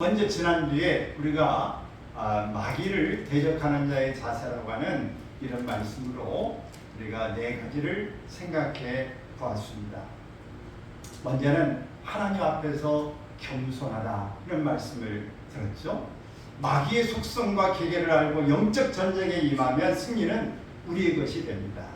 먼저 지난주에 우리가 마귀를 대적하는 자의 자세라고 하는 이런 말씀으로 우리가 네 가지를 생각해 보았습니다. 먼저는 하나님 앞에서 겸손하다 이런 말씀을 들었죠. 마귀의 속성과 계계를 알고 영적 전쟁에 임하면 승리는 우리의 것이 됩니다.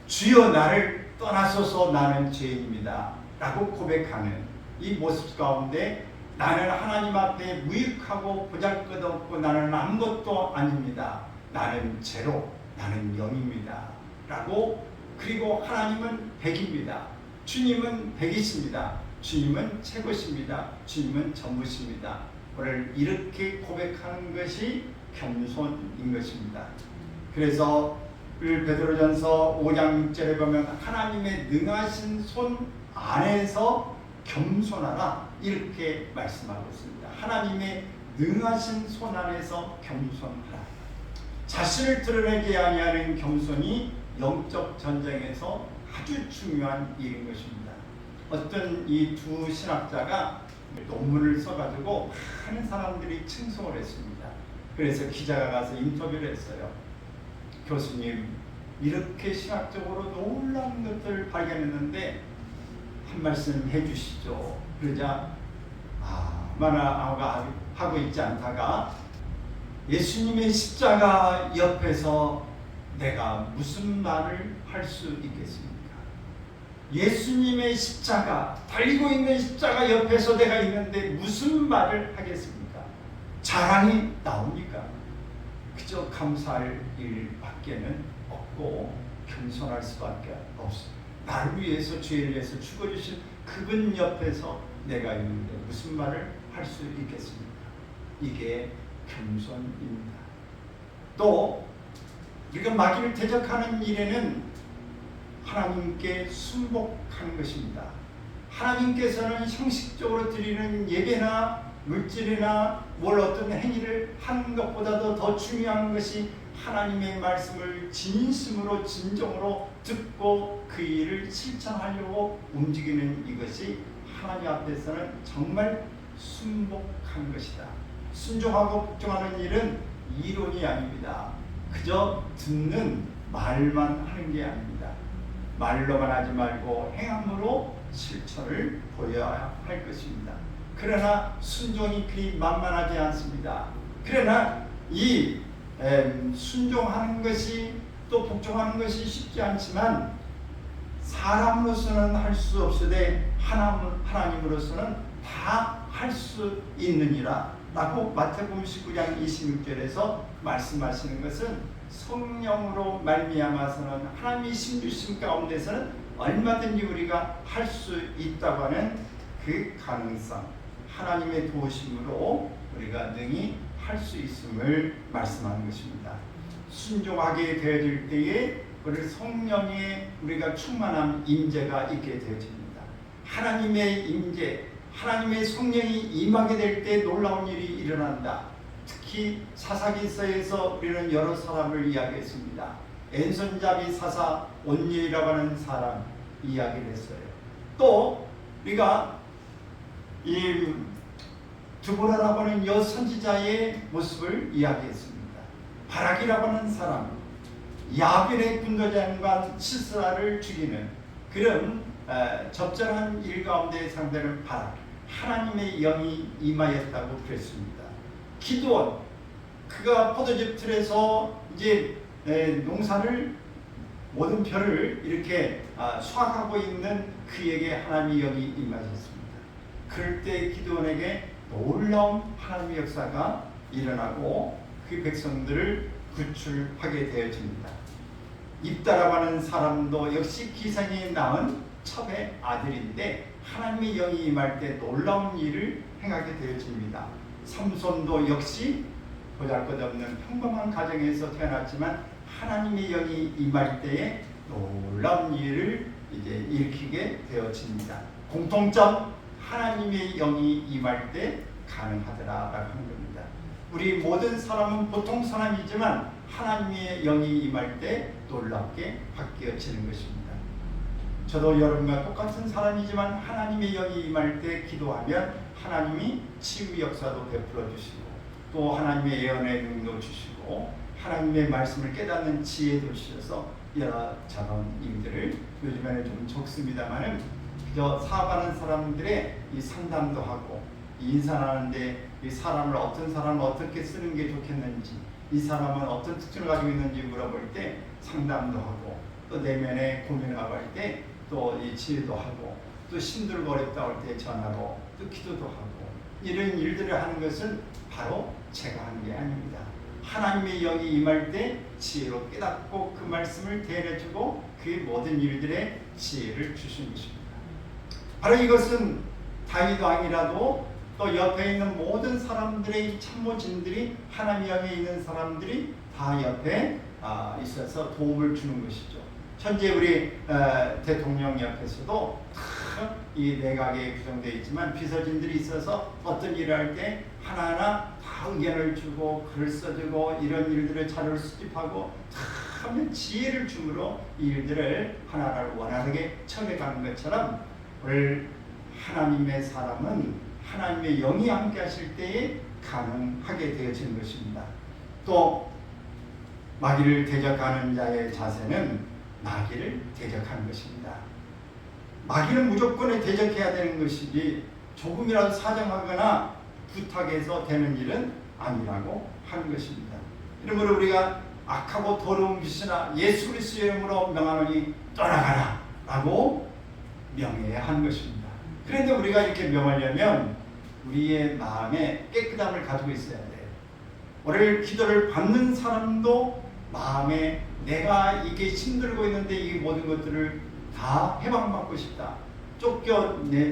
주여 나를 떠나소서 나는 죄인입니다 라고 고백하는 이 모습 가운데 나는 하나님 앞에 무익하고 보잘것없고 나는 아무것도 아닙니다. 나는 제로, 나는 영입니다 라고, 그리고 하나님은 백입니다. 주님은 백이십니다. 주님은 최고십니다. 주님은 전부십니다. 오늘 이렇게 고백하는 것이 겸손인 것입니다. 그래서 베드로전서 5장 6절에 보면 하나님의 능하신 손 안에서 겸손하라 이렇게 말씀하고 있습니다. 하나님의 능하신 손 안에서 겸손하라. 자신을 드러내게 아니하는 겸손이 영적 전쟁에서 아주 중요한 일인 것입니다. 어떤 이 두 신학자가 논문을 써가지고 많은 사람들이 칭송을 했습니다. 그래서 기자가 가서 인터뷰를 했어요. 교수님, 이렇게 신학적으로 놀라운 것들을 발견했는데 한 말씀 해주시죠. 그러자 만화가 하고 있지 않다가 예수님의 십자가 옆에서 내가 무슨 말을 할 수 있겠습니까? 예수님의 십자가, 달리고 있는 십자가 옆에서 내가 있는데 무슨 말을 하겠습니까? 자랑이 나옵니까? 그저 감사할 일밖에는 없고 겸손할 수밖에 없습니다. 나를 위해서, 죄를 위해서 죽어주신 그분 옆에서 내가 있는데 무슨 말을 할 수 있겠습니까? 이게 겸손입니다. 또 우리가 마귀를 대적하는 일에는 하나님께 순복하는 것입니다. 하나님께서는 형식적으로 드리는 예배나 물질이나 어떤 행위를 하는 것보다도 더 중요한 것이 하나님의 말씀을 진심으로 진정으로 듣고 그 일을 실천하려고 움직이는 이것이 하나님 앞에서는 정말 순복한 것이다. 순종하고 복종하는 일은 이론이 아닙니다. 그저 듣는 말만 하는 게 아닙니다. 말로만 하지 말고 행함으로 실천을 보여야 할 것입니다. 그러나 순종이 그리 만만하지 않습니다. 그러나 이 순종하는 것이 또 복종하는 것이 쉽지 않지만 사람으로서는 할 수 없으되 하나님으로서는 다 할 수 있느니라 라고 마태복음 19장 26절에서 말씀하시는 것은 성령으로 말미암아서는 하나님의 심주심 가운데서는 얼마든지 우리가 할 수 있다고 하는 그 가능성, 하나님의 도우심으로 우리가 능히 할 수 있음을 말씀하는 것입니다. 순종하게 되어질 때에 우리 성령의 우리가 충만한 임재가 있게 되어집니다. 하나님의 임재, 하나님의 성령이 임하게 될 때 놀라운 일이 일어난다. 특히 사사기서에서 우리는 여러 사람을 이야기했습니다. 앤손잡이 사사 온니라고 하는 사람 이야기를 했어요. 또 우리가 이 두보라라고 하는 여선지자의 모습을 이야기했습니다. 바락이라고 하는 사람, 야벨의 군도장관 시스라를 죽이는 그런 적절한 일 가운데 상대는 바락, 하나님의 영이 임하였다고 그랬습니다. 기드온, 그가 포도즙 틀에서 이제 농사를 모든 벼를 이렇게 수확하고 있는 그에게 하나님의 영이 임하셨습니다. 그럴 때 기드온에게 놀라운 하나님의 역사가 일어나고 그 백성들을 구출하게 되어집니다. 입다라고 하는 사람도 역시 기생이 낳은 첩의 아들인데 하나님의 영이 임할 때 놀라운 일을 행하게 되어집니다. 삼손도 역시 보잘것없는 평범한 가정에서 태어났지만 하나님의 영이 임할 때에 놀라운 일을 이제 일으키게 되어집니다. 공통점, 하나님의 영이 임할 때 가능하더라라고 하는 겁니다. 우리 모든 사람은 보통 사람이지만 하나님의 영이 임할 때 놀랍게 바뀌어지는 것입니다. 저도 여러분과 똑같은 사람이지만 하나님의 영이 임할 때 기도하면 하나님이 치유 역사도 베풀어 주시고 또 하나님의 예언의 능도 주시고 하나님의 말씀을 깨닫는 지혜도 주셔서 여러 저런 일들을 요즘에는 좀 적습니다만은 그저 사업하는 사람들의 이 상담도 하고 인사하는데 이 사람을 어떤 사람을 어떻게 쓰는 게 좋겠는지 이 사람은 어떤 특징을 가지고 있는지 물어볼 때 상담도 하고 또 내면에 고민하고 할 때 또 이 지혜도 하고 또 힘들고 어렵다 할 때 전하고 또 기도도 하고 이런 일들을 하는 것은 바로 제가 하는 게 아닙니다. 하나님의 영이 임할 때 지혜로 깨닫고 그 말씀을 대해주고 그 모든 일들의 지혜를 주신 것입니다. 바로 이것은 다윗 왕이라도 또 옆에 있는 모든 사람들의 참모진들이 하나님 영에 있는 사람들이 다 옆에 있어서 도움을 주는 것이죠. 현재 우리 대통령 옆에서도 이 내각에 구성되어 있지만 비서진들이 있어서 어떤 일을 할 때 하나하나 다 의견을 주고 글을 써주고 이런 일들을 자료를 수집하고 참 지혜를 주므로 이 일들을 하나하나 원활하게 처리해가는 것처럼 오늘 하나님의 사람은 하나님의 영이 함께 하실 때에 가능하게 되어지는 것입니다. 또 마귀를 대적하는 자의 자세는 마귀를 대적하는 것입니다. 마귀는 무조건 대적해야 되는 것이지 조금이라도 사정하거나 부탁해서 되는 일은 아니라고 하는 것입니다. 이러므로 우리가 악하고 더러운 귀신아 예수 그리스도의 이름으로 명하노니 떠나가라 라고 명해야 하는 것입니다. 그런데 우리가 이렇게 명하려면 우리의 마음에 깨끗함을 가지고 있어야 돼요. 오늘 기도를 받는 사람도 마음에 내가 이게 힘들고 있는데 이 모든 것들을 다 해방받고 싶다.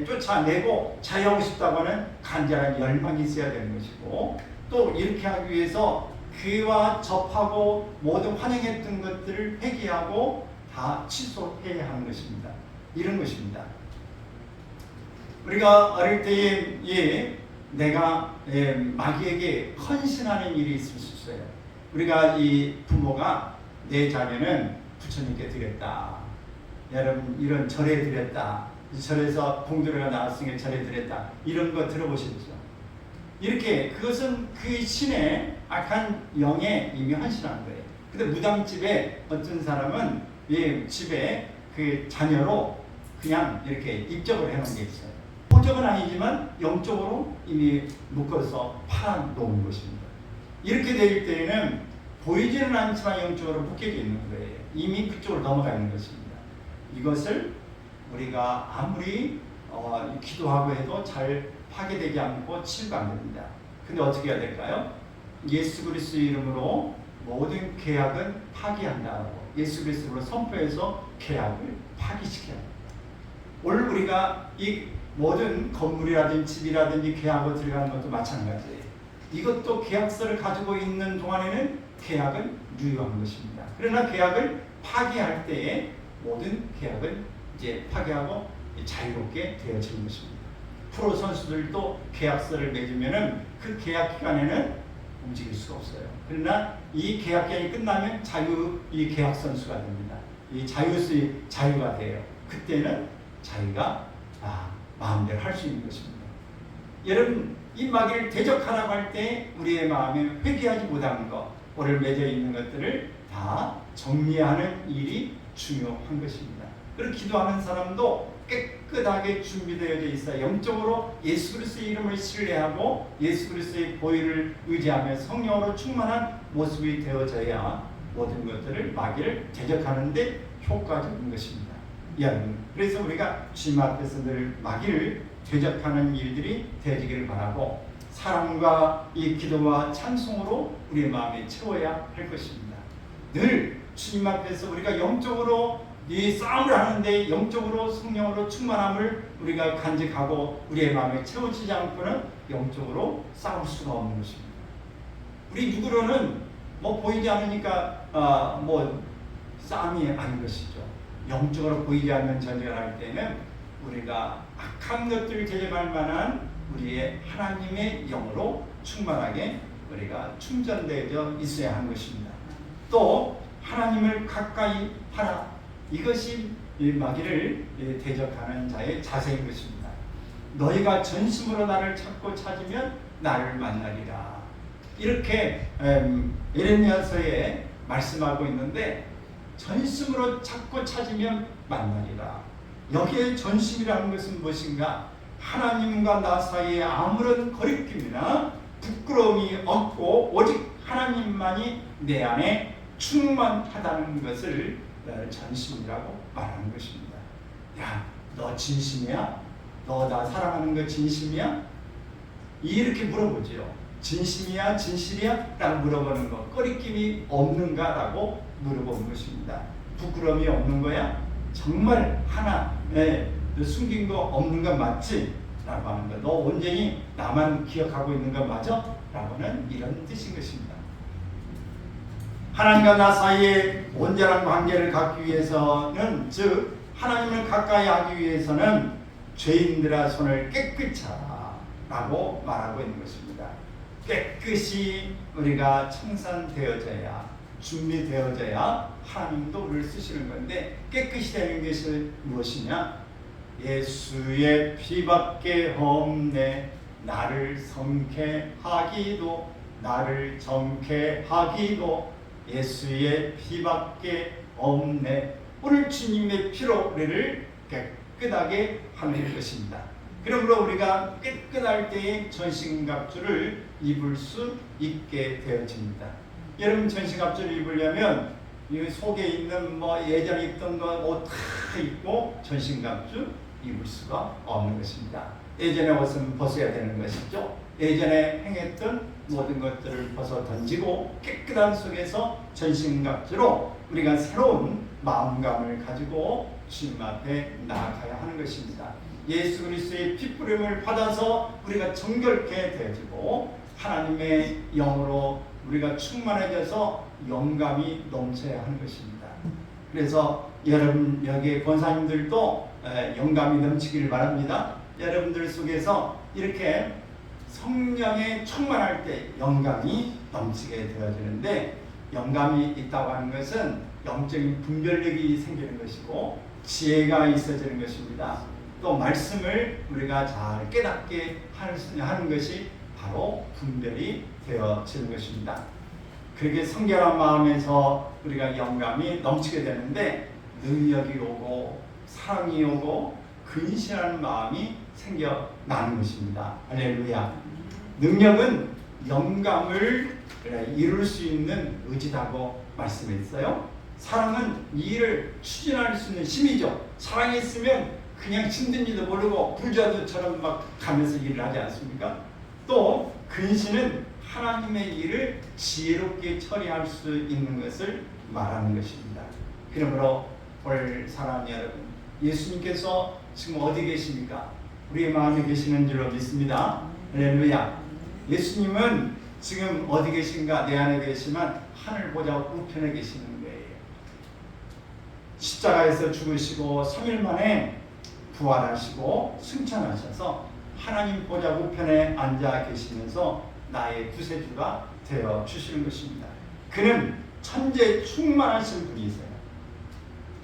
쫓아내고 자유하고 싶다고 하는 간절한 열망이 있어야 되는 것이고 또 이렇게 하기 위해서 그와 접하고 모든 환영했던 것들을 회개하고 다 취소해야 하는 것입니다. 이런 것입니다. 우리가 어릴 때에 내가 마귀에게 헌신하는 일이 있을 수 있어요. 우리가 이 부모가 내 자녀는 부처님께 드렸다. 여러분 이런 절에 드렸다. 절에서 공들여가 나왔으니까 절에 드렸다. 이런 거 들어보셨죠? 이렇게 그것은 그 신의 악한 영에 이미 헌신한 거예요. 근데 무당집에 어떤 사람은 집에 그 자녀로 그냥 이렇게 입적을 해놓은 게 있어요. 호적은 아니지만 영적으로 이미 묶어서 팔아놓은 것입니다. 이렇게 될 때에는 보이지는 않지만 영적으로 묶여져 있는 거예요. 이미 그쪽으로 넘어가 있는 것입니다. 이것을 우리가 아무리 기도하고 해도 잘 파괴되지 않고 치유가 안 됩니다. 근데 어떻게 해야 될까요? 예수 그리스도의 이름으로 모든 계약은 파기한다고 예수 그리스도로 선포해서 계약을 파기시켜야 합니다. 오늘 우리가 이 모든 건물이라든지 집이라든지 계약으로 들어가는 것도 마찬가지예요. 이것도 계약서를 가지고 있는 동안에는 계약은 유효한 것입니다. 그러나 계약을 파기할 때에 모든 계약은 이제 파기하고 자유롭게 되어지는 것입니다. 프로 선수들도 계약서를 맺으면은 그 계약 기간에는 움직일 수가 없어요. 그러나 이 계약 기간이 끝나면 이 계약 선수가 됩니다. 이 자유가 돼요. 그때는 자기가 마음대로 할 수 있는 것입니다. 여러분 이 마귀를 대적하라고 할 때 우리의 마음에 회개하지 못하는 것, 오늘 맺어 있는 것들을 다 정리하는 일이 중요한 것입니다. 그리고 기도하는 사람도 깨끗하게 준비되어져 있어야 영적으로 예수 그리스도의 이름을 신뢰하고 예수 그리스도의 보혈을 의지하며 성령으로 충만한 모습이 되어져야 모든 것들을 마귀를 대적하는 데 효과적인 것입니다. 여러분, 그래서 우리가 주님 앞에서 늘 마귀를 대적하는 일들이 되어지기를 바라고 사랑과 이 기도와 찬송으로 우리의 마음에 채워야 할 것입니다. 늘 주님 앞에서 우리가 영적으로 이 싸움을 하는데 영적으로 성령으로 충만함을 우리가 간직하고 우리의 마음에 채워지지 않고는 영적으로 싸울 수가 없는 것입니다. 우리 누구로는 보이지 않으니까 싸움이 아닌 것이죠. 영적으로 보이지 않는 전쟁을 할 때는 우리가 악한 것들을 대적할 만한 우리의 하나님의 영으로 충만하게 우리가 충전되어 있어야 하는 것입니다. 또 하나님을 가까이 하라. 이것이 이 마귀를 대적하는 자의 자세인 것입니다. 너희가 전심으로 나를 찾고 찾으면 나를 만나리라. 이렇게 예레미야서에 말씀하고 있는데 전심으로 찾고 찾으면 만나리라. 여기에 전심이라는 것은 무엇인가? 하나님과 나 사이에 아무런 거리낌이나 부끄러움이 없고 오직 하나님만이 내 안에 충만하다는 것을 전심이라고 말하는 것입니다. 야, 너 진심이야? 너 나 사랑하는 거 진심이야? 이렇게 물어보죠. 진심이야? 진실이야? 라고 물어보는 거. 꺼리낌이 없는가? 라고 물어보는 것입니다. 부끄러움이 없는 거야? 정말 하나 너 숨긴 거 없는 거 맞지? 라고 하는 거. 너 온전히 나만 기억하고 있는 거 맞아? 라고는 이런 뜻인 것입니다. 하나님과 나 사이에 온전한 관계를 갖기 위해서는, 즉 하나님을 가까이 하기 위해서는 죄인들아 손을 깨끗이 하라 라고 말하고 있는 것입니다. 깨끗이 우리가 청산되어져야, 준비되어져야 하나님도 우리를 쓰시는 건데, 깨끗이 되는 것이 무엇이냐? 예수의 피밖에 없네. 나를 성케 하기도, 나를 정케 하기도 예수의 피밖에 없네. 오늘 주님의 피로 우리를 깨끗하게 하는 것입니다. 그러므로 우리가 깨끗할 때에 전신갑주를 입을 수 있게 되어집니다. 여러분, 전신갑주를 입으려면 이 속에 있는 예전에 입던 옷 다 입고 전신갑주 입을 수가 없는 것입니다. 예전의 옷은 벗어야 되는 것이죠. 예전에 행했던 모든 것들을 벗어 던지고 깨끗한 속에서 전신갑주로 우리가 새로운 마음감을 가지고 주님 앞에 나아가야 하는 것입니다. 예수 그리스도의 피뿌림을 받아서 우리가 정결케 되어지고 하나님의 영으로 우리가 충만해져서 영감이 넘쳐야 하는 것입니다. 그래서 여러분, 여기 권사님들도 영감이 넘치기를 바랍니다. 여러분들 속에서 이렇게 성령에 충만할 때 영감이 넘치게 되어지는데, 영감이 있다고 하는 것은 영적인 분별력이 생기는 것이고 지혜가 있어지는 것입니다. 또 말씀을 우리가 잘 깨닫게 하는 것이 바로 분별이 되어지는 것입니다. 그렇게 성결한 마음에서 우리가 영감이 넘치게 되는데 능력이 오고 사랑이 오고 근신하는 마음이 생겨나는 것입니다. 할렐루야. 능력은 영감을 이룰 수 있는 의지다고 말씀했어요. 사랑은 이 일을 추진할 수 있는 힘이죠. 사랑이 있으면 그냥 힘든지도 모르고 불자도처럼 막 가면서 일을 하지 않습니까? 또 근신은 하나님의 일을 지혜롭게 처리할 수 있는 것을 말하는 것입니다. 그러므로 올 사람 여러분, 예수님께서 지금 어디 계십니까? 우리의 마음에 계시는 줄로 믿습니다. 할렐루야. 예수님은 지금 어디 계신가? 내 안에 계시면 하늘 보좌 우편에 계시는 거예요. 십자가에서 죽으시고 3일 만에 부활하시고 승천하셔서 하나님 보좌 우편에 앉아 계시면서 나의 구세주가 되어 주시는 것입니다. 그는 천재 충만하신 분이세요.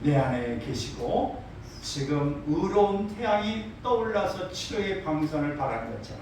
내 안에 계시고 지금 의로운 태양이 떠올라서 치료의 방선을 바라는 것처럼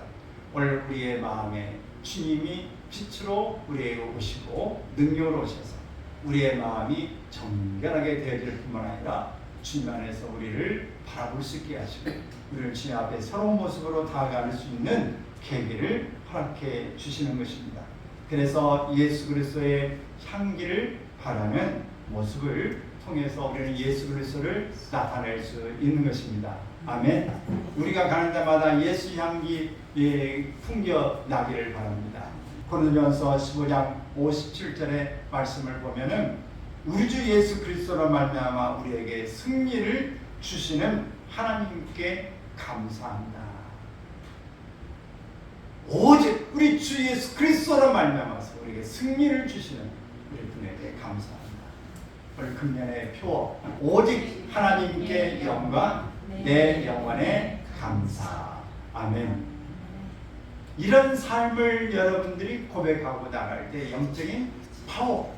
오늘 우리의 마음에 주님이 빛으로 우리에게 오시고 능력으로 오셔서 우리의 마음이 정결하게 되어질 뿐만 아니라 주님 안에서 우리를 바라볼 수 있게 하시고 우리를 주님 앞에 새로운 모습으로 다가갈 수 있는 계기를 허락해 주시는 것입니다. 그래서 예수 그리스도의 향기를 바라는 모습을 통해서 우리는 예수 그리스도를 나타낼 수 있는 것입니다. 아멘. 우리가 가는 데마다 예수 향기 풍겨 나기를 바랍니다. 고린도전서 15장 57절의 말씀을 보면은 우리 주 예수 그리스도로 말미암아 우리에게 승리를 주시는 하나님께 감사합니다. 오직 우리 주 예수 그리스도로 말미암아서 우리에게 승리를 주시는 우리 분에게 감사합니다. 오늘 금년의 표, 오직 하나님께 영광, 내 영혼에 감사. 아멘. 이런 삶을 여러분들이 고백하고 나갈 때 영적인 파워,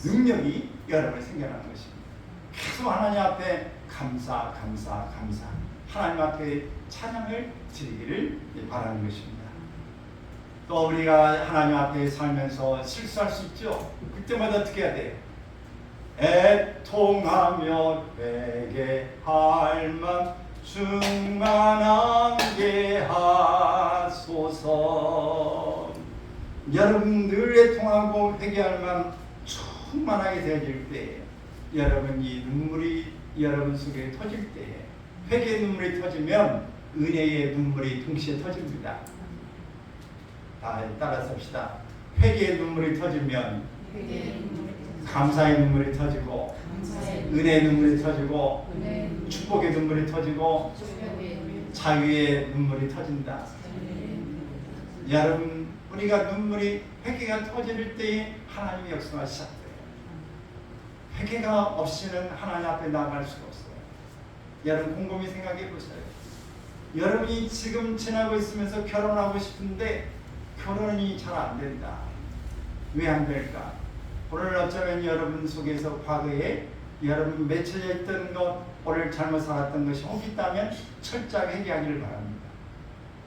능력이 여러분에 생겨나는 것입니다. 계속 하나님 앞에 감사, 감사, 감사 하나님 앞에 찬양을 드리기를 바라는 것입니다. 또 우리가 하나님 앞에 살면서 실수할 수 있죠. 그때마다 어떻게 해야 돼요? 애통하며 회개할 만 충만하게 하소서. 여러분 늘 애통하고 회개할 만 충만하게 되어질 때에 여러분 이 눈물이 여러분 속에 터질 때에 회개의 눈물이 터지면 은혜의 눈물이 동시에 터집니다. 따라서 합시다. 회개의 눈물이 터지면 감사의 눈물이 터지고 은혜의 눈물이 터지고 축복의 눈물이 터지고 자유의 눈물이 터진다. 여러분 우리가 눈물이 회개가 터질 때에 하나님의 역사가 시작돼요. 회개가 없이는 하나님 앞에 나아갈 수가 없어요. 여러분 곰곰이 생각해 보세요. 여러분이 지금 지나고 있으면서 결혼하고 싶은데 결혼이 잘 안 된다. 왜 안 될까? 오늘 어쩌면 여러분 속에서 과거에 여러분 맺혀져 있던 것, 오늘 잘못 살았던 것이 혹 있다면 철저하게 회개하기를 바랍니다.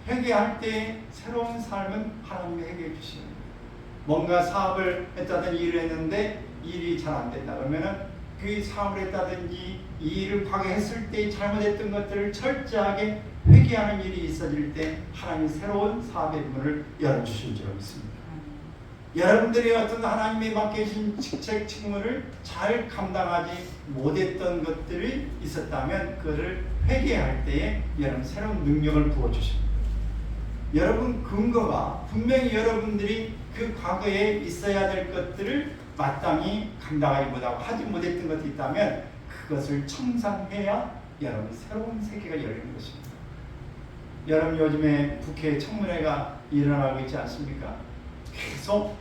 회개할 때 새로운 삶은 하나님이 회개해 주시는 거예요. 뭔가 사업을 했다든지 일을 했는데 일이 잘 안 된다 그러면은 그 사업을 했다든지 이 일을 과거에 했을 때 잘못했던 것들을 철저하게 회개하는 일이 있어질 때 하나님이 새로운 사업의 문을 열어주신 줄 믿습니다. 여러분들이 어떤 하나님이 맡겨주신 직책 직무를 잘 감당하지 못했던 것들이 있었다면 그것을 회개할 때에 여러분 새로운 능력을 부어주십니다. 여러분 근거가 분명히 여러분들이 그 과거에 있어야 될 것들을 마땅히 감당하지 못하고 하지 못했던 것이 있다면 그것을 청산해야 여러분 새로운 세계가 열리는 것입니다. 여러분 요즘에 국회 청문회가 일어나고 있지 않습니까? 계속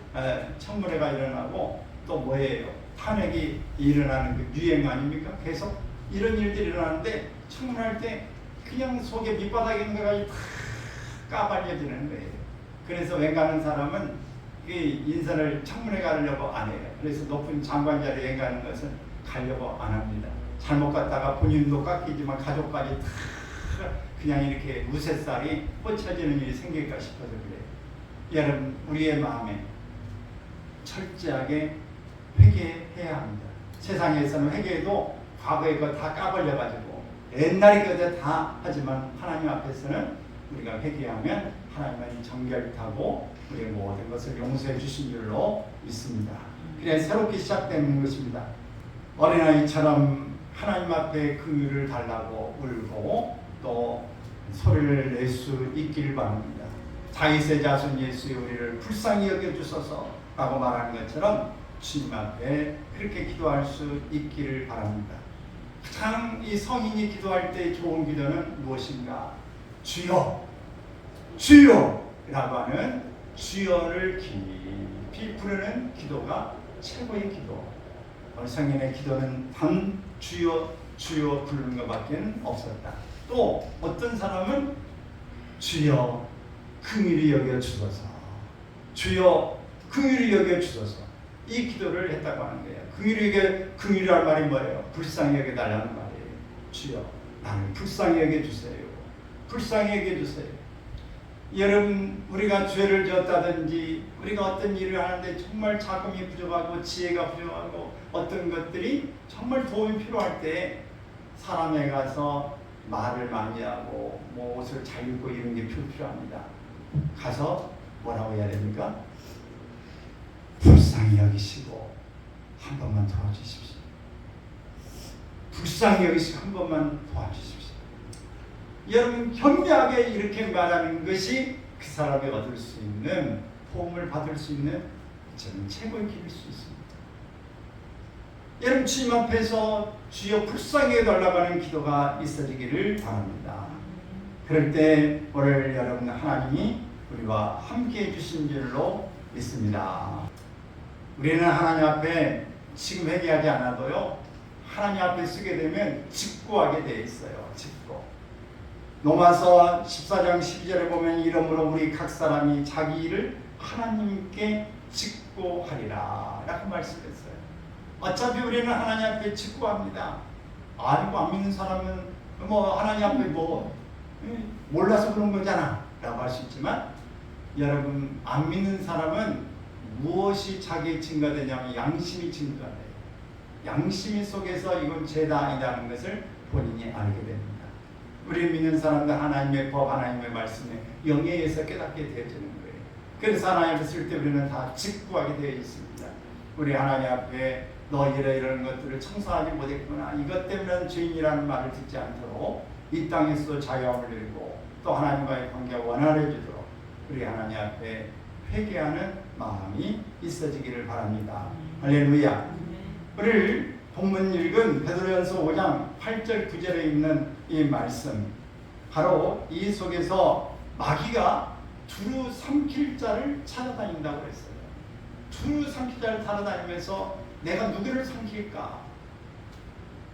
청문회가 일어나고 또 뭐예요? 탄핵이 일어나는 그 유행 아닙니까? 계속 이런 일들이 일어나는데 청문할 때 그냥 속에 밑바닥에 있는 거가 다 까발려지는 거예요. 그래서 웬가는 사람은 이 인사를 청문회 가려고 안 해요. 그래서 높은 장관 자리에 가는 것은 가려고 안 합니다. 잘못 갔다가 본인도 깎이지만 가족까지 다 그냥 이렇게 무쇠살이 뻗쳐지는 일이 생길까 싶어서 그래요. 여러분 우리의 마음에 철저하게 회개해야 합니다. 세상에서는 회개도 과거의 거 다 까발려가지고 옛날의 것들 다 하지만 하나님 앞에서는 우리가 회개하면 하나님은 정결하고 우리의 모든 것을 용서해 주신 줄로 믿습니다. 그래 새롭게 시작되는 것입니다. 어린아이처럼 하나님 앞에 긍휼을 달라고 울고 또 소리를 낼 수 있기를 바랍니다. 다윗의 자손 예수의 우리를 불쌍히 여겨주소서 라고 말하는 것처럼 주님 앞에 그렇게 기도할 수 있기를 바랍니다. 가장 이 성인이 기도할 때 좋은 기도는 무엇인가? 주여 주여 라고 하는 주여를 깊이 부르는 기도가 최고의 기도. 성인의 기도는 단 주여 주여 부르는 것밖에 없었다. 또 어떤 사람은 주여 긍휼히 여겨 주소서 주여 긍휼히 여겨 주소서 이 기도를 했다고 하는 거예요. 긍휼이란 말이 뭐예요? 불쌍히 여겨 달라는 말이에요. 주여 나를 불쌍히 여겨 주세요. 불쌍히 여겨 주세요. 여러분 우리가 죄를 지었다든지 우리가 어떤 일을 하는데 정말 자금이 부족하고 지혜가 부족하고 어떤 것들이 정말 도움이 필요할 때 사람에 가서 말을 많이 하고 뭐 옷을 잘 입고 이런 게 필요합니다. 가서 뭐라고 해야 됩니까? 불쌍히 여기시고 한 번만 도와주십시오. 불쌍히 여기시고 한 번만 도와주십시오. 여러분 현명하게 이렇게 말하는 것이 그 사람이 얻을 수 있는 도움을 받을 수 있는 저는 최고의 길일 수 있습니다. 여러분 주님 앞에서 주여 불쌍히 해달라고 하는 기도가 있어지기를 바랍니다. 그럴 때 오늘 여러분 하나님이 우리와 함께 해주신 줄로 믿습니다. 우리는 하나님 앞에 지금 회개하지 않아도요 하나님 앞에 쓰게 되면 직구하게 되어 있어요. 직구. 로마서 14장 12절에 보면 이러므로 우리 각 사람이 자기 일을 하나님께 직구하리라 라고 말씀했어요. 어차피 우리는 하나님 앞에 직구합니다. 알고 안 믿는 사람은 뭐 하나님 앞에 뭐 몰라서 그런 거잖아 라고 할 수 있지만, 여러분 안 믿는 사람은 무엇이 자기의 증거가 되냐면 양심이 증거가 돼요. 양심이 속에서 이건 죄다 아니다는 것을 본인이 알게 됩니다. 우리 믿는 사람들 하나님의 법, 하나님의 말씀에 영에 의해서 깨닫게 되어지는 거예요. 그래서 하나님 앞에 쓸 때 우리는 다 직구하게 되어 있습니다. 우리 하나님 앞에 너 이런 것들을 청소하지 못했구나, 이것 때문에 죄인이라는 말을 듣지 않도록 이 땅에서 자유함을 누리고 또 하나님과의 관계가 원활해지도록 우리 하나님 앞에 회개하는 마음이 있어지기를 바랍니다. 할렐루야. 오늘 본문 읽은 베드로전서 5장 8절 9절에 있는 이 말씀, 바로 이 속에서 마귀가 두루 삼킬 자를 찾아다닌다고 했어요. 두루 삼킬 자를 찾아다니면서 내가 누구를 삼킬까?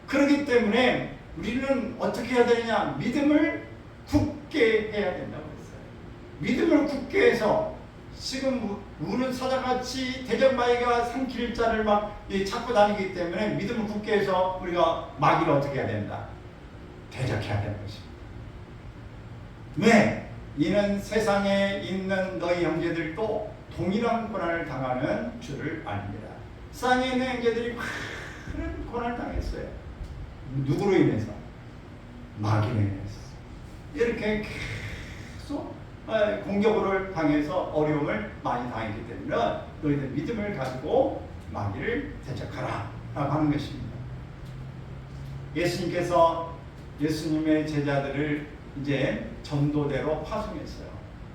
그렇기 때문에 우리는 어떻게 해야 되느냐? 믿음을 굳게 해야 된다고 했어요. 믿음을 굳게 해서 지금 우는 사자같이 대적마귀가 삼킬 자를 막 찾고 다니기 때문에 믿음을 굳게 해서 우리가 마귀를 어떻게 해야 된다? 대적해야 되는 것입니다. 왜? 이는 세상에 있는 너희 형제들도 동일한 고난을 당하는 줄을 압니다. 세상에 있는 형제들이 큰 고난을 당했어요. 누구로 인해서? 마귀로 인해서. 이렇게 계속 공격을 당해서 어려움을 많이 당했기 때문에 너희들 믿음을 가지고 마귀를 대적하라 라고 하는 것입니다. 예수님께서 예수님의 제자들을 이제 전도대로 파송했어요.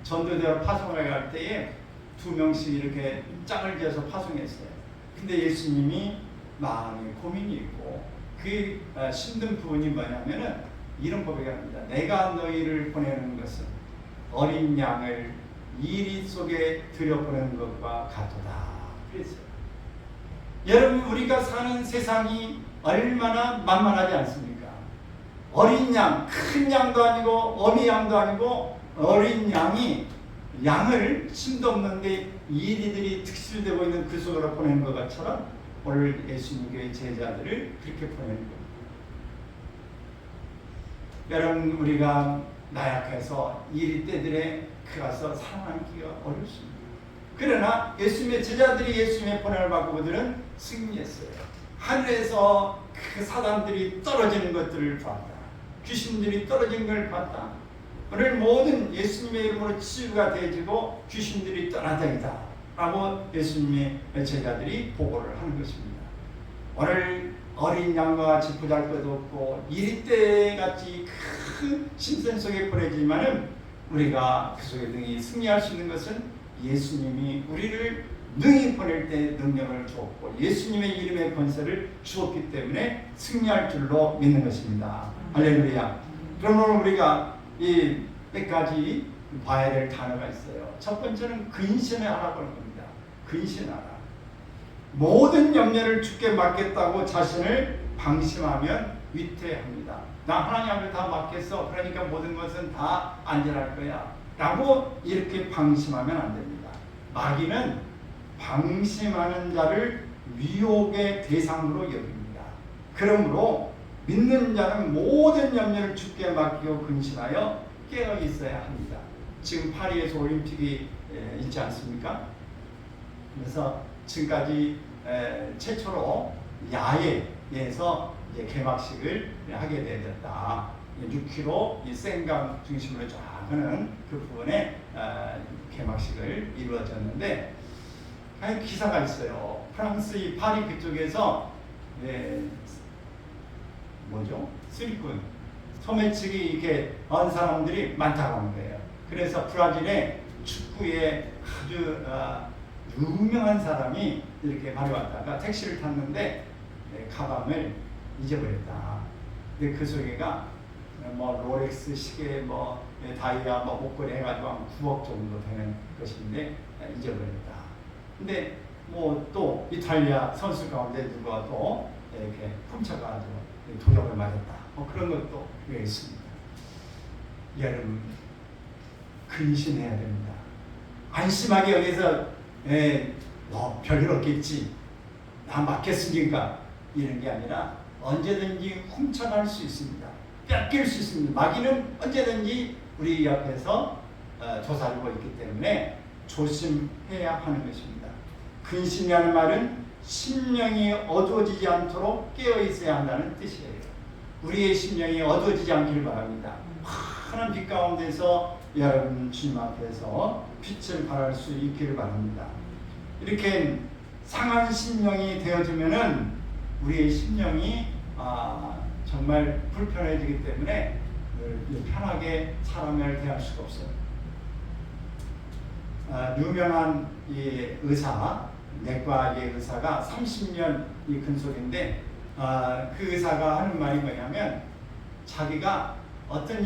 전도대로 파송을 갈 때에 2명씩 이렇게 짝을 지어서 파송했어요. 근데 예수님이 마음에 고민이 있고 그 힘든 부분이 뭐냐면은 이런 고백을 합니다. 내가 너희를 보내는 것은 어린 양을 이리 속에 들여보내는 것과 같도다 그랬어요. 여러분, 우리가 사는 세상이 얼마나 만만하지 않습니까? 어린 양, 큰 양도 아니고 어미 양도 아니고 어린 양이 양을 힘도 없는데 이리들이 특실되고 있는 그 속으로 보내는 것 것처럼 오늘 예수님의 제자들을 그렇게 보내는 겁니다. 여러분, 우리가 나약해서 이리 때들에 가서 사랑하기가 어렵습니다. 그러나 예수님의 제자들이 예수님의 보냄을 받고 그들은 승리했어요. 하늘에서 그 사단들이 떨어지는 것들을 봤다. 귀신들이 떨어진 걸 봤다. 오늘 모든 예수님의 이름으로 치유가 되어지고 귀신들이 떠나다니다 라고 예수님의 제자들이 보고를 하는 것입니다. 오늘 어린 양과 같이 보잘것도 없고 이리떼같이 큰 신선 속에 보내지만은 우리가 그 속에 능히 승리할 수 있는 것은 예수님이 우리를 능히 보낼 때 능력을 주었고 예수님의 이름의 권세를 주었기 때문에 승리할 줄로 믿는 것입니다. 할렐루야. 그러면 우리가 이 몇 가지 봐야 될 단어가 있어요. 첫 번째는 근신을 하라고 하는 겁니다. 근신하라. 모든 염려를 주께 맡겠다고 자신을 방심하면 위태합니다. 나 하나님 앞에 다 맡겠어. 그러니까 모든 것은 다 안전할 거야 라고 이렇게 방심하면 안 됩니다. 마귀는 방심하는 자를 위협의 대상으로 여깁니다. 그러므로 믿는 자는 모든 염려를 주께 맡기고 근신하여 깨어 있어야 합니다. 지금 파리에서 올림픽이 있지 않습니까? 그래서 지금까지 최초로 야외에서 이제 개막식을 하게 되었다. 6km 이 생강 중심으로 쫙 하는 그 부분에 개막식을 이루어졌는데 기사가 있어요. 프랑스 이 파리 그쪽에서 수리꾼 소매치기 이렇게 한 사람들이 많다고 하는 거예요. 그래서 브라질의 축구에 아주 유명한 사람이 이렇게 발려왔다가 택시를 탔는데 가방을 잊어버렸다. 근데 그 속에가 뭐 롤렉스 시계, 뭐 다이아, 뭐 목걸이 해가지고 한 9억 정도 되는 것인데 잊어버렸다. 근데 뭐 또 이탈리아 선수 가운데 누가 또 이렇게 훔쳐가지고 도적을 맞았다. 뭐 그런 것도 있습니다. 여러분, 근신해야 됩니다. 안심하게 여기서 뭐 별일 없겠지, 나 맡겼으니까 이런 게 아니라 언제든지 훔쳐갈 수 있습니다. 뺏길 수 있습니다. 마귀는 언제든지 우리 옆에서 조사하고 있기 때문에 조심해야 하는 것입니다. 근신이라는 말은 심령이 어두워지지 않도록 깨어 있어야 한다는 뜻이에요. 우리의 심령이 어두워지지 않기를 바랍니다. 환한 빛 가운데서 여러분 주님 앞에서 빛을 발할 수 있기를 바랍니다. 이렇게 상한 심령이 되어지면은 우리의 심령이 정말 불편해지기 때문에 편하게 사람을 대할 수가 없어요. 유명한 이 의사, 내과의 의사가 30년 이 근속인데 그 의사가 하는 말이 뭐냐면 자기가 어떤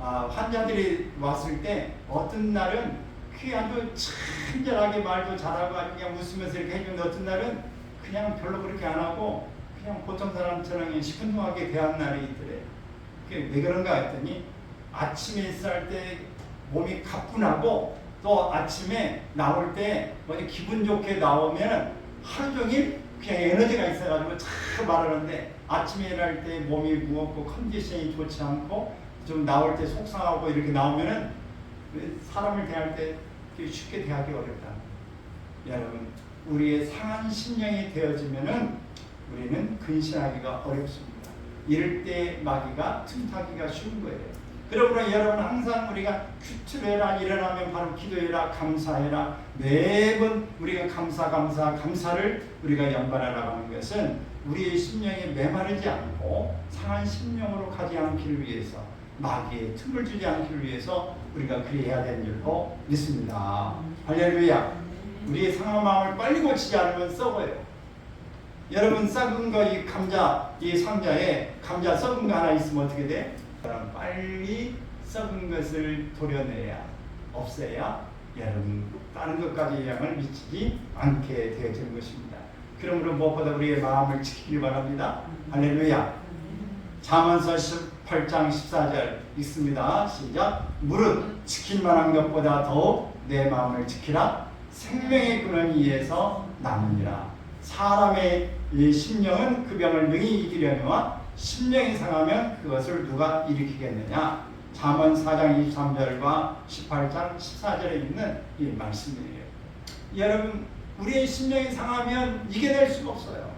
환자들이 왔을 때 어떤 날은 그 아주 친절하게 말도 잘하고 아주 그냥 웃으면서 이렇게 해주는데 어떤 날은 그냥 별로 그렇게 안 하고 그냥 보통 사람처럼 시큰둥하게 대한 날이 있더래요. 왜 그런가 했더니 아침에 있을 때 몸이 가뿐하고 또 아침에 나올 때 뭐지 기분 좋게 나오면 하루 종일 그냥 에너지가 있어가지고 잘 말하는데 아침에 일할 때 몸이 무겁고 컨디션이 좋지 않고 좀 나올 때 속상하고 이렇게 나오면은 사람을 대할 때 쉽게 대하기 어렵다. 여러분, 우리의 상한 심령이 되어지면은 우리는 근신하기가 어렵습니다. 이럴 때 마귀가 틈타기가 쉬운 거예요. 그러므로 여러분 항상 우리가 큐트해라, 일어나면 바로 기도해라, 감사해라. 매번 우리가 감사를 우리가 연발하라고 하는 것은 우리의 심령이 메마르지 않고 상한 심령으로 가지 않기를 위해서, 마귀의 틈을 주지 않기를 위해서 우리가 그리해야 되는 줄로 믿습니다. 할렐루야. 우리의 상한 마음을 빨리 고치지 않으면 썩어요. 여러분 썩은 거 이 감자 이 상자에 감자 썩은 거 하나 있으면 어떻게 돼? 빨리 썩은 것을 도려내야, 없애야 여러분 다른 것까지 영향을 미치지 않게 되어지는 것입니다. 그러므로 무엇보다 우리의 마음을 지키길 바랍니다. 할렐루야. 잠언서 18장 14절 읽습니다. 시작. 무릇 지킬 만한 것보다 더욱 내 마음을 지키라. 생명의 끈은 이에서 나느니라. 사람의 이 심령은 그 병을 능히 이기려니와 심령이 상하면 그것을 누가 일으키겠느냐. 잠언 4장 23절과 18장 14절에 있는 이 말씀이에요. 여러분 우리의 심령이 상하면 이겨낼 수가 없어요.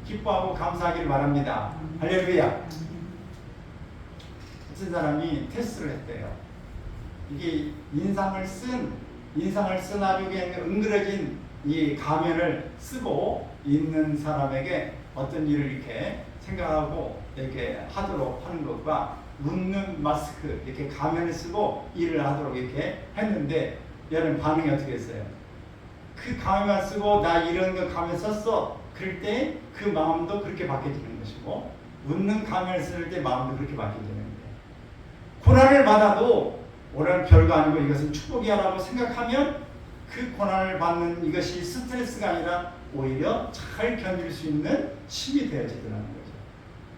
기뻐하고 감사하기를 바랍니다. 할렐루야. 어떤 사람이 테스트를 했대요. 이게 인상을 쓴 아주 응그러진 이 가면을 쓰고 있는 사람에게 어떤 일을 이렇게 생각하고 이렇게 하도록 하는 것과 웃는 마스크 이렇게 가면을 쓰고 일을 하도록 이렇게 했는데 여러분 반응이 어떻게 했어요? 그 가면만 쓰고 나 이런 거 가면 썼어. 그럴 때 그 마음도 그렇게 바뀌어지는 것이고 웃는 가면을 쓸 때 마음도 그렇게 바뀌어지는 거예요. 고난을 받아도 오늘 별거 아니고 이것은 축복이야라고 생각하면 그 고난을 받는 이것이 스트레스가 아니라 오히려 잘 견딜 수 있는 힘이 되어지더라는 거죠.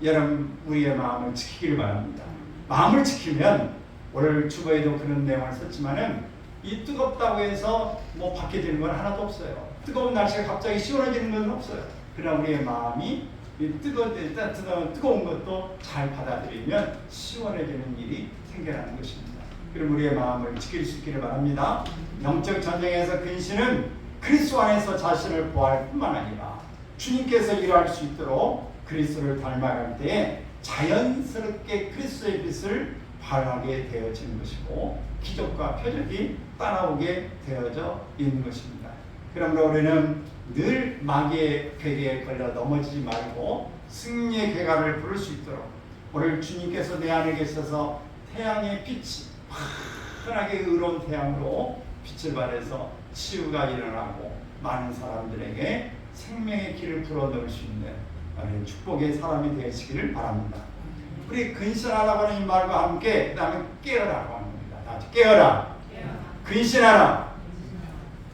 여러분 우리의 마음을 지키길 바랍니다. 마음을 지키면 오늘 주보에도 그런 내용을 썼지만은 이 뜨겁다고 해서 뭐 바뀌어지는 건 하나도 없어요. 뜨거운 날씨가 갑자기 시원해지는 건 없어요. 그러나 우리의 마음이 뜨거운 것도 잘 받아들이면 시원해지는 일이 생겨나는 것입니다. 그럼 우리의 마음을 지킬 수 있기를 바랍니다. 영적 전쟁에서 근신은 그리스도 안에서 자신을 보호할 뿐만 아니라 주님께서 일할 수 있도록 그리스도를 닮아갈 때에 자연스럽게 그리스도의 빛을 발하게 되어지는 것이고 기적과 표적이 따라오게 되어져 있는 것입니다. 그러므로 우리는 늘 마귀의 괴계에 걸려 넘어지지 말고 승리의 괴가를 부를 수 있도록 오늘 주님께서 내 안에 계셔서 태양의 빛이 환하게 의로운 태양으로 빛을 발해서 치유가 일어나고 많은 사람들에게 생명의 길을 불어넣을 수 있는 축복의 사람이 되시기를 바랍니다. 우리 근신하라고 하는 이 말과 함께 그 다음에 깨어라고 하는 겁니다. 다 같이 깨어라. 근신하라.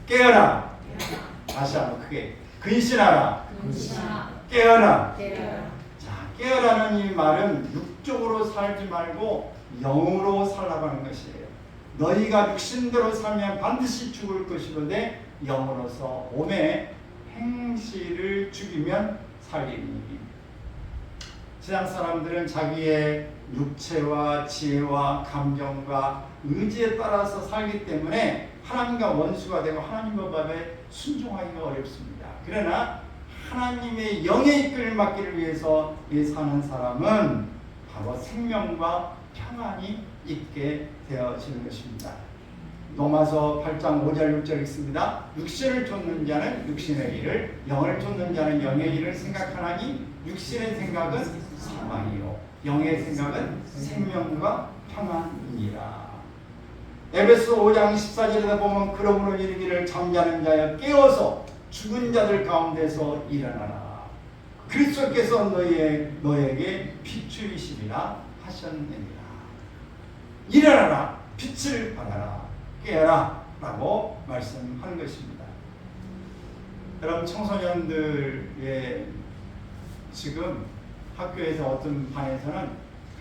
깨어라. 다시 한번 크게 근신하라. 깨어라. 자, 깨어라는 이 말은 육적으로 살지 말고 영으로 살라고 하는 것이에요. 너희가 육신대로 살면 반드시 죽을 것이로되 영으로서 몸의 행실을 죽이면 살리니. 세상 사람들은 자기의 육체와 지혜와 감정과 의지에 따라서 살기 때문에 하나님과 원수가 되고 하나님 법에 순종하기가 어렵습니다. 그러나 하나님의 영의 이끌을 받기를 위해서 사는 사람은 바로 생명과 평안이 있게 되어지는 것입니다. 로마서 8장 5절 6절 있습니다. 육신을 쫓는 자는 육신의 일을, 영을 쫓는 자는 영의 일을 생각하나니 육신의 생각은 사망이요 영의 생각은 생명과 평안이니라. 에베소 5장 14절에 보면 그러므로 이르기를 잠자는 자여 깨어서 죽은 자들 가운데서 일어나라. 그리스도께서 너에게 빛줄이시리라 하셨느니라. 일어나라, 빛을 발하라, 깨어라 라고 말씀하는 것입니다. 여러분, 청소년들의 지금 학교에서 어떤 반에서는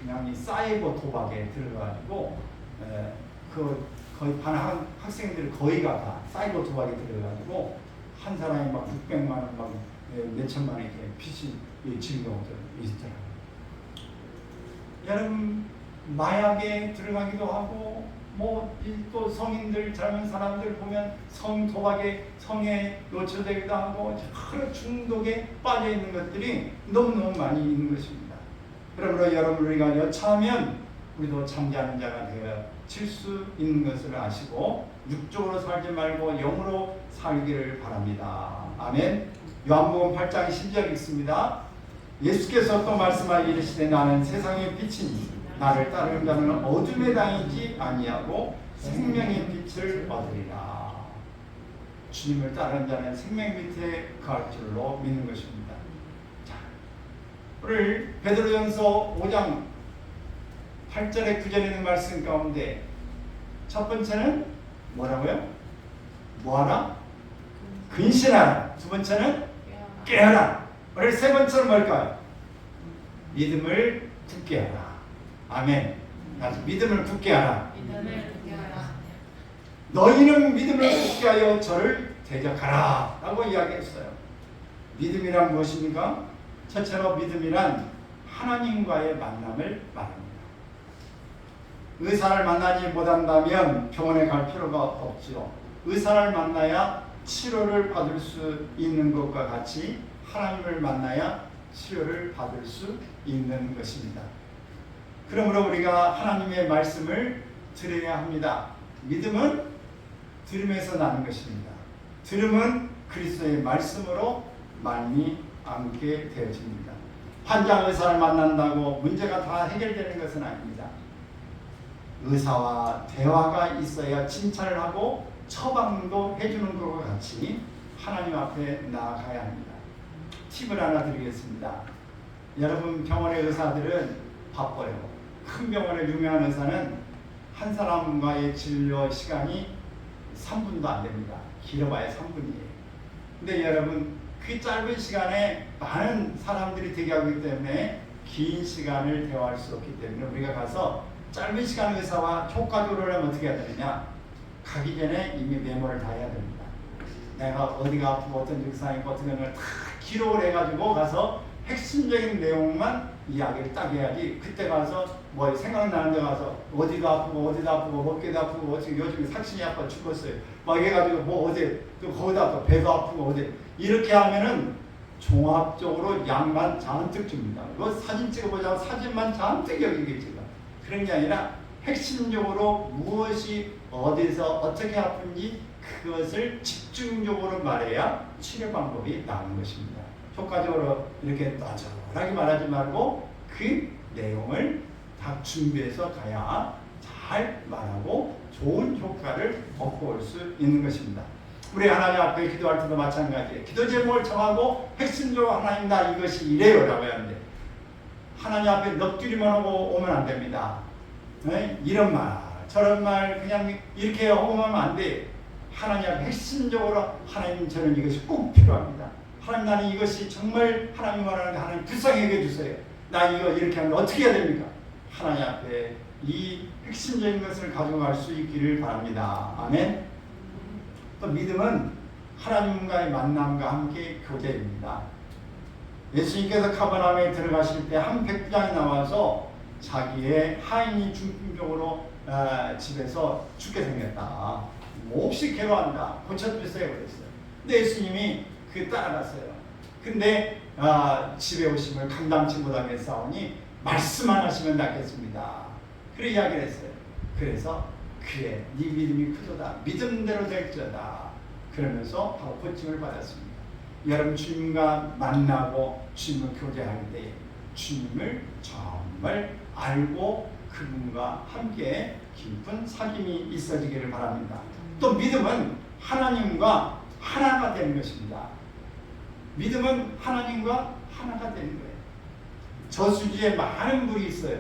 그냥 이 사이버 도박에 들어가지고 거의 반 학생들 거의가 다 사이버 도박에 들어가지고 한 사람이 막 600만 원, 막 몇천만 원 이렇게 빚이 지는 경우도 있더라고요. 여러분, 마약에 들어가기도 하고 또 성인들, 젊은 사람들 보면 성 도박에, 성에 노출되기도 하고 여러 중독에 빠져 있는 것들이 너무너무 많이 있는 것입니다. 그러므로 여러분, 우리가 여차하면 우리도 잠자는 자가 되어질 수 있는 것을 아시고 육적으로 살지 말고 영으로 살기를 바랍니다. 아멘. 요한복음 8장 10절 있습니다. 예수께서 또 말씀하여 이르시되 나는 세상의 빛이니 나를 따르는 자는 어둠에 다니지 아니하고 생명의 빛을 얻으리라. 주님을 따르는 자는 생명 밑에 갈 줄로 믿는 것입니다. 자, 오늘 베드로전서 5장 8절에 9절에 있는 말씀 가운데 첫 번째는 뭐라고요? 뭐하라? 근신하라. 두 번째는 깨어라. 오늘 세 번째는 뭘까요? 믿음을 굳게 하라. 아멘. 믿음을 굳게 하라. 너희는 믿음을 굳게 하여 저를 대적하라 라고 이야기했어요. 믿음이란 무엇입니까? 첫째로 믿음이란 하나님과의 만남을 말합니다. 의사를 만나지 못한다면 병원에 갈 필요가 없죠. 의사를 만나야 치료를 받을 수 있는 것과 같이 하나님을 만나야 치료를 받을 수 있는 것입니다. 그러므로 우리가 하나님의 말씀을 들어야 합니다. 믿음은 들음에서 나는 것입니다. 들음은 그리스도의 말씀으로 말미암게 되어집니다. 환자 의사를 만난다고 문제가 다 해결되는 것은 아닙니다. 의사와 대화가 있어야 칭찬을 하고 처방도 해주는 것과 같이 하나님 앞에 나아가야 합니다. 팁을 하나 드리겠습니다. 여러분, 병원의 의사들은 바빠요. 큰 병원의 유명한 의사는 한 사람과의 진료 시간이 3분도 안 됩니다. 길어봐야 3분이에요. 근데 여러분, 그 짧은 시간에 많은 사람들이 대기하기 때문에 긴 시간을 대화할 수 없기 때문에 우리가 가서 짧은 시간 의사와 효과적으로 하려면 어떻게 해야 되느냐? 가기 전에 이미 메모를 다 해야 됩니다. 내가 어디가 아프고 어떤 증상이 있고 어떤 걸 다 기록을 해가지고 가서 핵심적인 내용만 이야기를 딱 해야지. 그때 가서 뭐 생각나는 데 가서 어디도 아프고 어깨도 아프고 어떻게 요즘에 삭신이 아파 죽었어요 막 해가지고 뭐 어디 또 거기다 또 배도 아프고 어디 이렇게 하면은 종합적으로 약만 잔뜩 줍니다. 뭐 사진 찍어보자고 사진만 잔뜩 여기겠지만 그런 게 아니라 핵심적으로 무엇이 어디서 어떻게 아픈지 그것을 집중적으로 말해야 치료 방법이 나오는 것입니다. 효과적으로 이렇게 너저하게 말하지 말고 그 내용을 다 준비해서 가야 잘 말하고 좋은 효과를 얻고 올 수 있는 것입니다. 우리 하나님 앞에 기도할 때도 마찬가지예요. 기도 제목을 정하고 핵심적으로 하나님 나 이것이 이래요 라고 하는데 하나님 앞에 넋두리만 하고 오면 안 됩니다. 네? 이런 말 저런 말 그냥 이렇게 하고 오면 안 돼. 하나님 앞에 핵심적으로 하나님 저는 이것이 꼭 필요합니다. 하나님 나는 이것이 정말 하나님 원하는데 하나님 불쌍하게 해주세요. 나 이거 이렇게 하면 어떻게 해야 됩니까? 하나님 앞에 이 핵심적인 것을 가져갈 수 있기를 바랍니다. 아멘. 또 믿음은 하나님과의 만남과 함께 교제입니다. 예수님께서 카버나움에 들어가실 때 한 백부장이 나와서 자기의 하인이 중풍병으로 집에서 죽게 생겼다. 몹시 괴로워한다. 고쳐주세요 그랬어요. 근데 예수님이 그 따라갔어요. 근데 집에 오심을 감당치 못하겠사오니 말씀만 하시면 낫겠습니다. 그래 이야기를 했어요. 그래서 그래 네 믿음이 크도다. 믿음대로 될지어다. 그러면서 바로 고침을 받았습니다. 여러분 주님과 만나고 주님을 교제할 때 주님을 정말 알고 그분과 함께 깊은 사귐이 있어지기를 바랍니다. 또 믿음은 하나님과 하나가 되는 것입니다. 믿음은 하나님과 하나가 되는 거예요. 저수지에 많은 물이 있어요.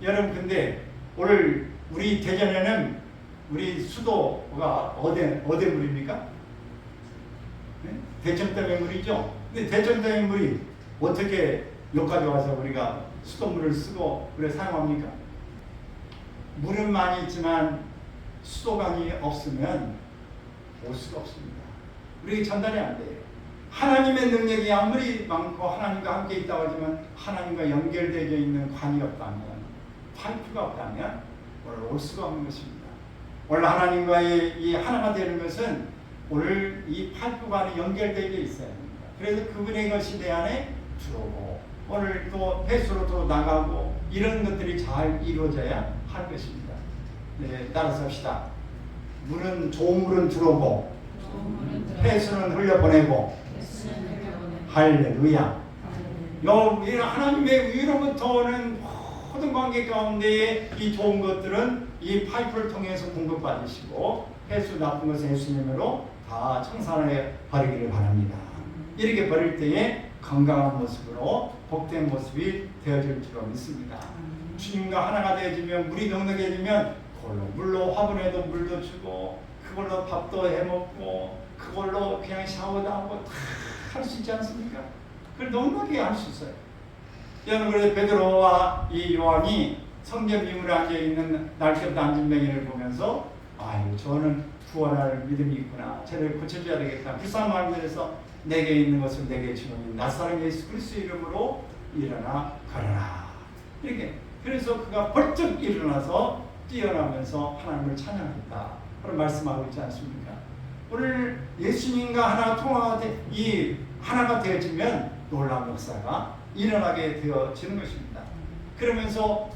여러분 근데 오늘 우리 대전에는 우리 수도가 어디 물입니까? 네? 대천댐의 물이죠. 근데 대천댐의 물이 어떻게 여기까지 와서 우리가 수돗물을 쓰고 그래 사용합니까? 물은 많이 있지만 수도관이 없으면 올 수가 없습니다. 우리에게 전달이 안 돼요. 하나님의 능력이 아무리 많고 하나님과 함께 있다고 하지만 하나님과 연결되어 있는 관이 없다면, 파이프가 없다면 오늘 올 수가 없는 것입니다. 오늘 하나님과의 이 하나가 되는 것은 오늘 이 파이프관이 연결되어 있어야 합니다. 그래서 그분의 것이 내 안에 들어오고 오늘 또 폐수로 또 나가고 이런 것들이 잘 이루어져야 하는 것입니다. 네, 따라서 합시다. 물은 좋은 물은 들어오고 폐수는 흘려보내고 할렐루야. 하나님의 위로부터 오는 모든 관계 가운데에 이 좋은 것들은 이 파이프를 통해서 공급받으시고 폐수 나쁜 것은 예수님으로 다 청산해 버리기를 바랍니다. 이렇게 버릴 때에 건강한 모습으로 복된 모습이 되어질 줄로 믿습니다. 주님과 하나가 되어지면 물이 넉넉해지면 그걸로 물로 화분에도 물도 주고 그걸로 밥도 해먹고 그걸로 그냥 샤워도 하고 다 할 수 있지 않습니까? 그걸 넉넉히 할 수 있어요. 여러분 그래서 베드로와 이 요한이 성전 미물에 앉아있는 날개부터 앉은 맹인을 보면서 아유 저는 구원할 믿음이 있구나. 쟤를 고쳐줘야 되겠다. 불쌍한 마음에서 내게 있는 것을 내게 주노니 나사렛 예수 그리스도 이름으로 일어나 걸어라. 이렇게 그래서 그가 벌쩍 일어나서 뛰어나면서 하나님을 찬양했다. 그런 말씀하고 있지 않습니까? 오늘 예수님과 하나가 통화가 이 하나가 되어지면 놀라운 역사가 일어나게 되어지는 것입니다. 그러면서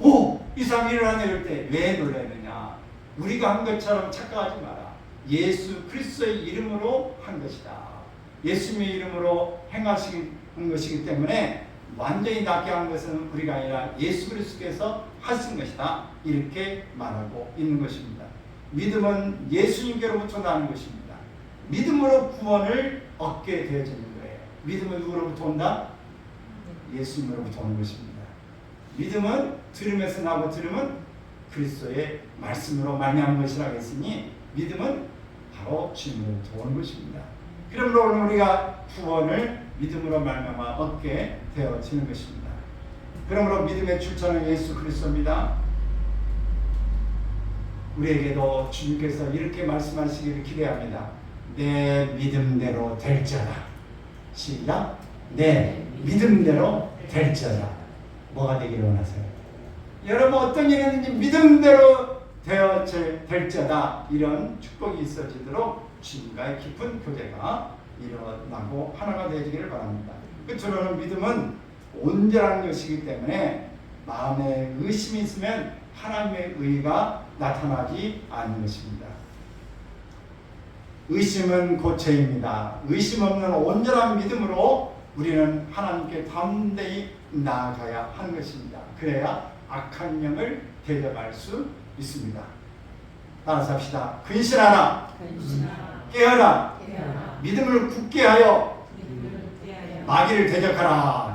이 사람이 일어나네 이럴 때 왜 놀라야 되냐? 우리가 한 것처럼 착각하지 마라. 예수 그리스도의 이름으로 한 것이다. 예수님의 이름으로 행하신 것이기 때문에 완전히 낫게 한 것은 우리가 아니라 예수 그리스도께서 하신 것이다. 이렇게 말하고 있는 것입니다. 믿음은 예수님께로부터 나는 것입니다. 믿음으로 구원을 얻게 되어지는 거예요. 믿음은 누구로부터 온다? 예수님으로부터 오는 것입니다. 믿음은 들음에서 나고 들음은 그리스도의 말씀으로 말미암은 것이라고 했으니 믿음은 바로 주님으로부터 오는 것입니다. 그러므로 오늘 우리가 구원을 믿음으로 말미암아 얻게 되어지는 것입니다. 그러므로 믿음의 출처는 예수 그리스도입니다. 우리에게도 주님께서 이렇게 말씀하시기를 기대합니다. 내 믿음대로 될지어다. 시작. 내 믿음대로 될지어다. 뭐가 되기를 원하세요? 여러분 어떤 일이든지 믿음대로 될지어다. 이런 축복이 있어지도록 주님과의 깊은 교제가 일어나고 하나가 되어지기를 바랍니다. 끝으로는 믿음은 온전한 것이기 때문에 마음에 의심이 있으면 하나님의 의가 나타나지 않는 것입니다. 의심은 고체입니다. 의심 없는 온전한 믿음으로 우리는 하나님께 담대히 나아가야 하는 것입니다. 그래야 악한 영을 대적할 수 있습니다. 따라서 합시다. 근신하라. 깨어라. 믿음을 굳게 하여 마귀를 대적하라.